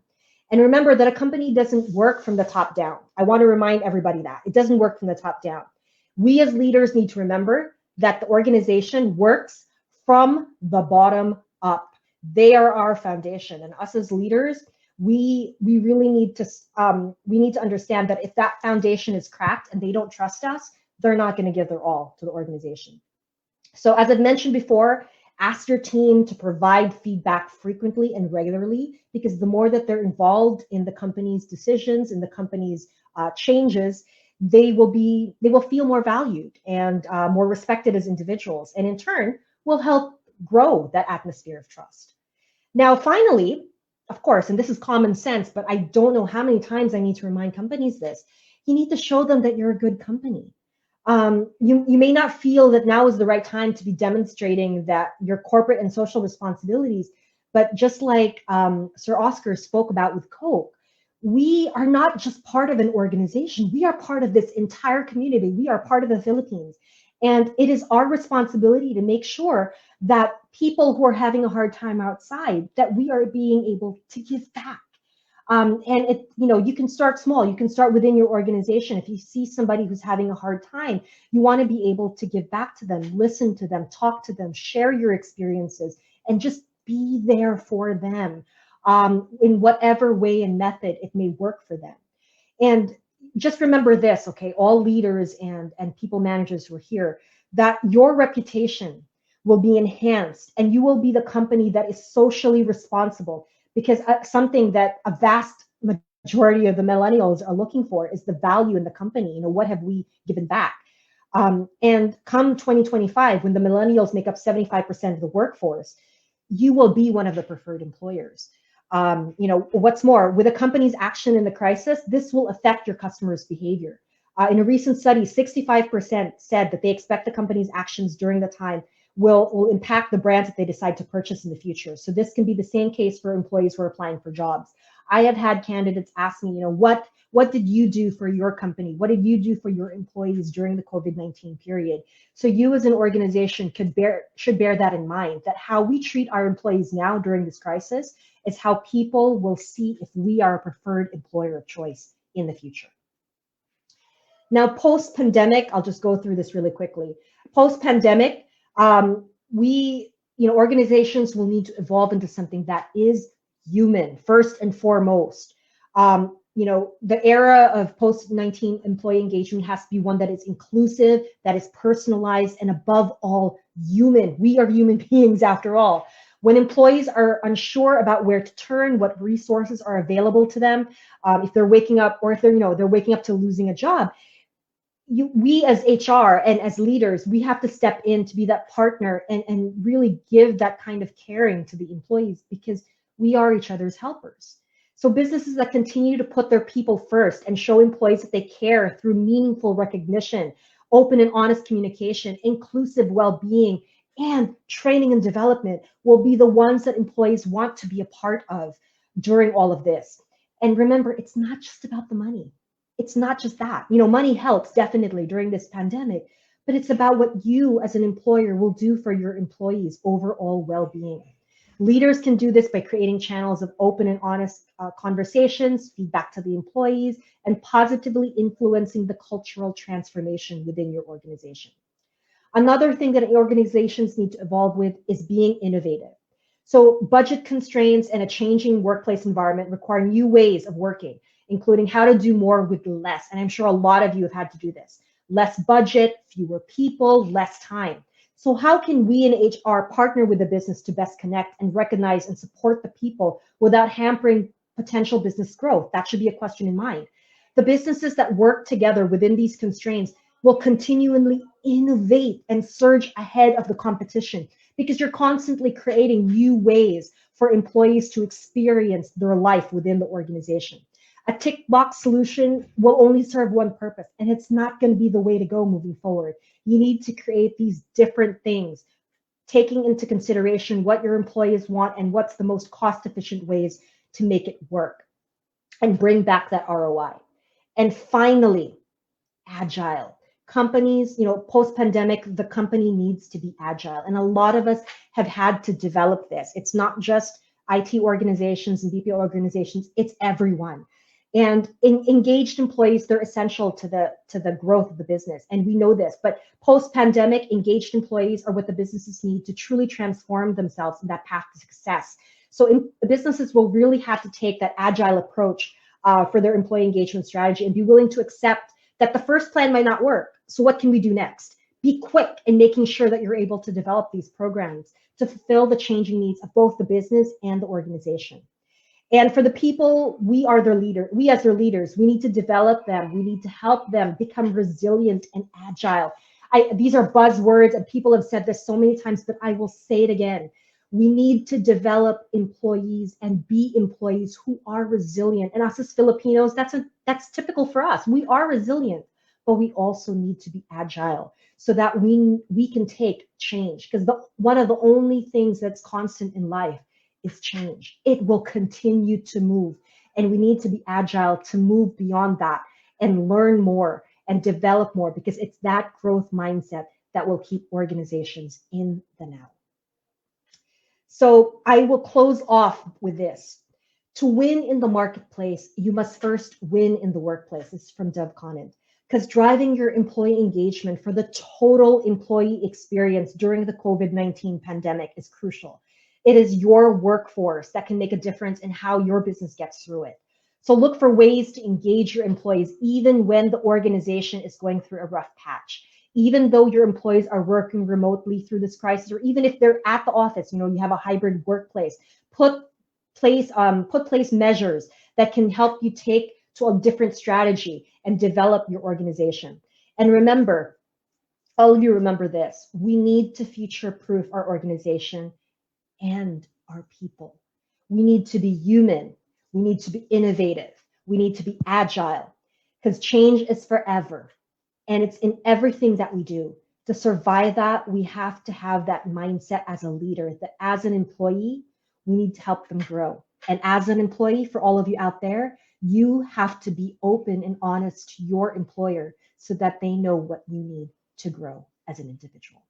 And remember that a company doesn't work from the top down. I want to remind everybody that it doesn't work from the top down. We as leaders need to remember that the organization works from the bottom up. They are our foundation, and us as leaders, we really need to understand that if that foundation is cracked and they don't trust us, they're not going to give their all to the organization. So as I've mentioned before, ask your team to provide feedback frequently and regularly, because the more that they're involved in the company's decisions, in the company's changes, they will feel more valued and more respected as individuals, and in turn will help grow that atmosphere of trust. Now, finally, of course, and this is common sense, but I don't know how many times I need to remind companies this, you need to show them that you're a good company. You may not feel that now is the right time to be demonstrating that your corporate and social responsibilities, but just like Sir Oscar spoke about with Coke, we are not just part of an organization. We are part of this entire community. We are part of the Philippines. And it is our responsibility to make sure that people who are having a hard time outside, that we are being able to give back. And you can start small. You can start within your organization. If you see somebody who's having a hard time, you want to be able to give back to them, listen to them, talk to them, share your experiences, and just be there for them in whatever way and method it may work for them. And just remember this, okay, all leaders and people managers who are here, that your reputation will be enhanced and you will be the company that is socially responsible. Because something that a vast majority of the millennials are looking for is the value in the company. What have we given back? And come 2025, when the millennials make up 75% of the workforce, you will be one of the preferred employers. What's more, with a company's action in the crisis, this will affect your customers' behavior. In a recent study, 65% said that they expect the company's actions during the time will impact the brands that they decide to purchase in the future. So this can be the same case for employees who are applying for jobs. I have had candidates ask me, what did you do for your company? What did you do for your employees during the COVID-19 period? So you as an organization should bear that in mind, that how we treat our employees now during this crisis is how people will see if we are a preferred employer of choice in the future. Now, post-pandemic, I'll just go through this really quickly. Post-pandemic, organizations will need to evolve into something that is human first and foremost. The era of post-19 employee engagement has to be one that is inclusive, that is personalized, and above all, human. We are human beings after all. When employees are unsure about where to turn, what resources are available to them, if they're waking up, or if they're waking up to losing a job, we as HR and as leaders, we have to step in to be that partner and really give that kind of caring to the employees, because we are each other's helpers. So businesses that continue to put their people first and show employees that they care through meaningful recognition, open and honest communication, inclusive well-being, and training and development will be the ones that employees want to be a part of during all of this. And remember, it's not just about the money. It's not just that. Money helps definitely during this pandemic, but it's about what you as an employer will do for your employees' overall well-being. Leaders can do this by creating channels of open and honest conversations, feedback to the employees, and positively influencing the cultural transformation within your organization. Another thing that organizations need to evolve with is being innovative. So budget constraints and a changing workplace environment require new ways of working, including how to do more with less. And I'm sure a lot of you have had to do this. Less budget, fewer people, less time. So how can we in HR partner with the business to best connect and recognize and support the people without hampering potential business growth? That should be a question in mind. The businesses that work together within these constraints will continually innovate and surge ahead of the competition because you're constantly creating new ways for employees to experience their life within the organization. A tick box solution will only serve one purpose, and it's not going to be the way to go moving forward. You need to create these different things, taking into consideration what your employees want and what's the most cost efficient ways to make it work and bring back that ROI. And finally, agile. Companies, post pandemic, the company needs to be agile. And a lot of us have had to develop this. It's not just IT organizations and BPO organizations, it's everyone. And engaged employees, they're essential to the growth of the business. And we know this, but post-pandemic, engaged employees are what the businesses need to truly transform themselves in that path to success. So businesses will really have to take that agile approach for their employee engagement strategy and be willing to accept that the first plan might not work. So what can we do next? Be quick in making sure that you're able to develop these programs to fulfill the changing needs of both the business and the organization. And for the people, we are their leader. We as their leaders, we need to develop them. We need to help them become resilient and agile. These are buzzwords, and people have said this so many times, but I will say it again. We need to develop employees and be employees who are resilient. And us as Filipinos, that's typical for us. We are resilient, but we also need to be agile so that we can take change. Because one of the only things that's constant in life is change. It will continue to move, and we need to be agile to move beyond that and learn more and develop more, because it's that growth mindset that will keep organizations in the now. So I will close off with this. To win in the marketplace, you must first win in the workplace. This is from Dev Conant. Because driving your employee engagement for the total employee experience during the COVID-19 pandemic is crucial. It is your workforce that can make a difference in how your business gets through it. So look for ways to engage your employees, even when the organization is going through a rough patch. Even though your employees are working remotely through this crisis, or even if they're at the office, you have a hybrid workplace, put place measures that can help you take to a different strategy and develop your organization. And remember, all of you remember this, we need to future-proof our organization and our people. We need to be human. We need to be innovative. We need to be agile, because change is forever. And it's in everything that we do. To survive that, we have to have that mindset as a leader, that as an employee, we need to help them grow. And as an employee, for all of you out there, you have to be open and honest to your employer so that they know what you need to grow as an individual.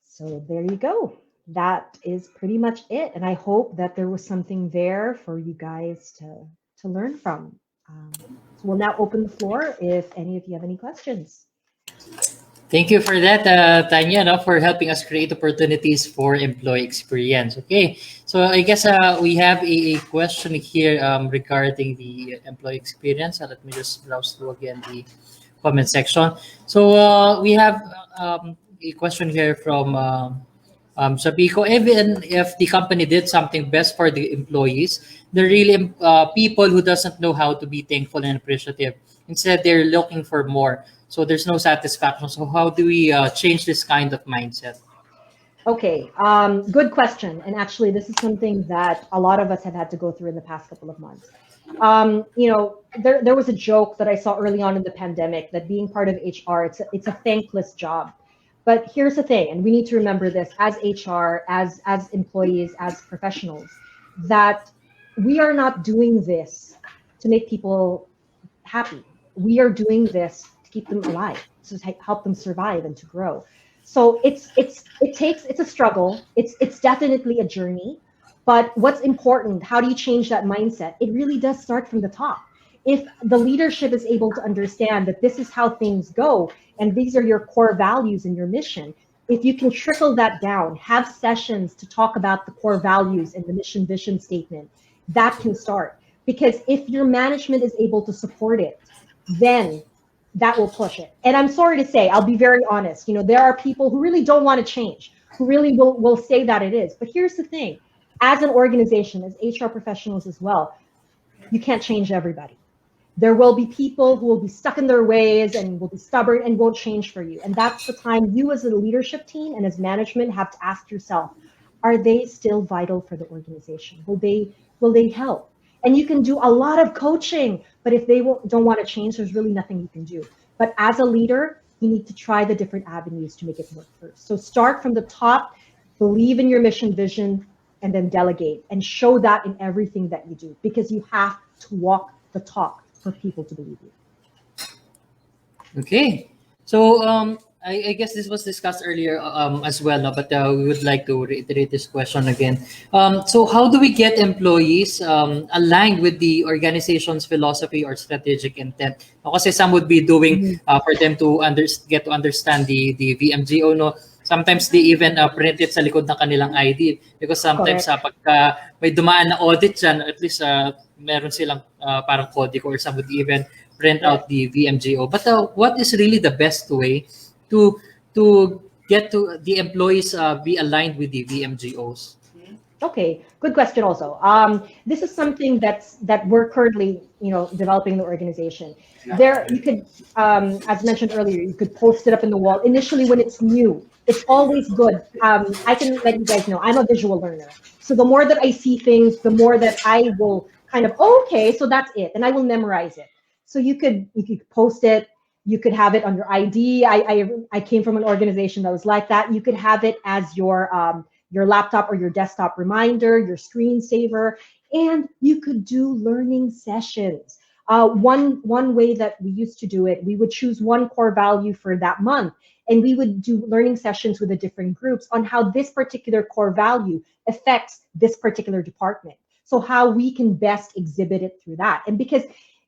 So there you go. That is pretty much it. And I hope that there was something there for you guys to learn from. So we'll now open the floor if any of you have any questions. Thank you for that, Tanya, for helping us create opportunities for employee experience. Okay, so I guess we have a question here regarding the employee experience. Let me just browse through again the comment section. So we have a question here from Sabiko. Even if the company did something best for the employees, they're really people who doesn't know how to be thankful and appreciative. Instead, they're looking for more. So there's no satisfaction. So how do we change this kind of mindset? Okay, good question. And actually, this is something that a lot of us have had to go through in the past couple of months. There was a joke that I saw early on in the pandemic that being part of HR, it's a thankless job. But here's the thing, and we need to remember this as HR, as employees, as professionals, that we are not doing this to make people happy. We are doing this to keep them alive, to help them survive and to grow. So it's a struggle. It's definitely a journey. But what's important, how do you change that mindset? It really does start from the top. If the leadership is able to understand that this is how things go, and these are your core values and your mission, if you can trickle that down, have sessions to talk about the core values and the mission vision statement, that can start. Because if your management is able to support it, then that will push it. And I'm sorry to say, I'll be very honest, there are people who really don't want to change, who really will say that it is. But here's the thing, as an organization, as HR professionals as well, you can't change everybody. There will be people who will be stuck in their ways and will be stubborn and won't change for you. And that's the time you as a leadership team and as management have to ask yourself, are they still vital for the organization? Will they help? And you can do a lot of coaching, but if they don't want to change, there's really nothing you can do. But as a leader, you need to try the different avenues to make it work first. So start from the top, believe in your mission, vision, and then delegate and show that in everything that you do, because you have to walk the talk for people to believe you. Okay. So I guess this was discussed earlier as well, no? But we would like to reiterate this question again. So how do we get employees aligned with the organization's philosophy or strategic intent? Kasi some would be doing for them to get to understand the VMGO, no? Sometimes they even print it sa likod ng kanilang ID, because sometimes pagka may dumaan na audit dyan, at least meron silang parang codico, or some would even print out the VMGO. But what is really the best way to get to the employees be aligned with the VMGOs? Okay, good question also. This is something that we're currently, developing the organization. There, you could, as mentioned earlier, you could post it up in the wall. Initially, when it's new, it's always good. I can let you guys know, I'm a visual learner. So the more that I see things, the more that I will kind of, okay, so that's it. And I will memorize it. So you could post it. You could have it on your ID. I came from an organization that was like that. You could have it as your laptop or your desktop reminder, your screensaver, and you could do learning sessions. One way that we used to do it, we would choose one core value for that month, and we would do learning sessions with the different groups on how this particular core value affects this particular department. So how we can best exhibit it through that. And because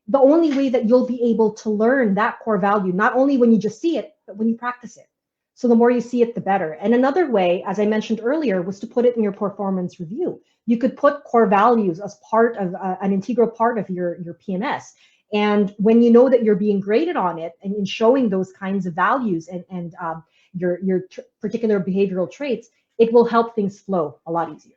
the only way that you'll be able to learn that core value, not only when you just see it, but when you practice it. So the more you see it, the better. And another way, as I mentioned earlier, was to put it in your performance review. You could put core values as part of an integral part of your PMS. And when you know that you're being graded on it and in showing those kinds of values and your particular behavioral traits, it will help things flow a lot easier.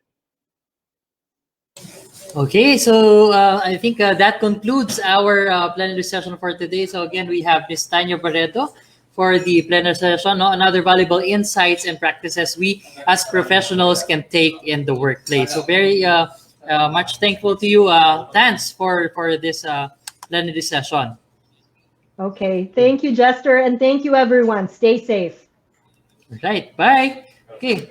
Okay, so I think that concludes our plenary session for today. So again, we have Ms. Tanya Barreto for the plenary session, no? Another valuable insights and practices we as professionals can take in the workplace. So very much thankful to you, Tans, for this plenary session. Okay, thank you, Jester, and thank you, everyone. Stay safe. Right, bye. Okay.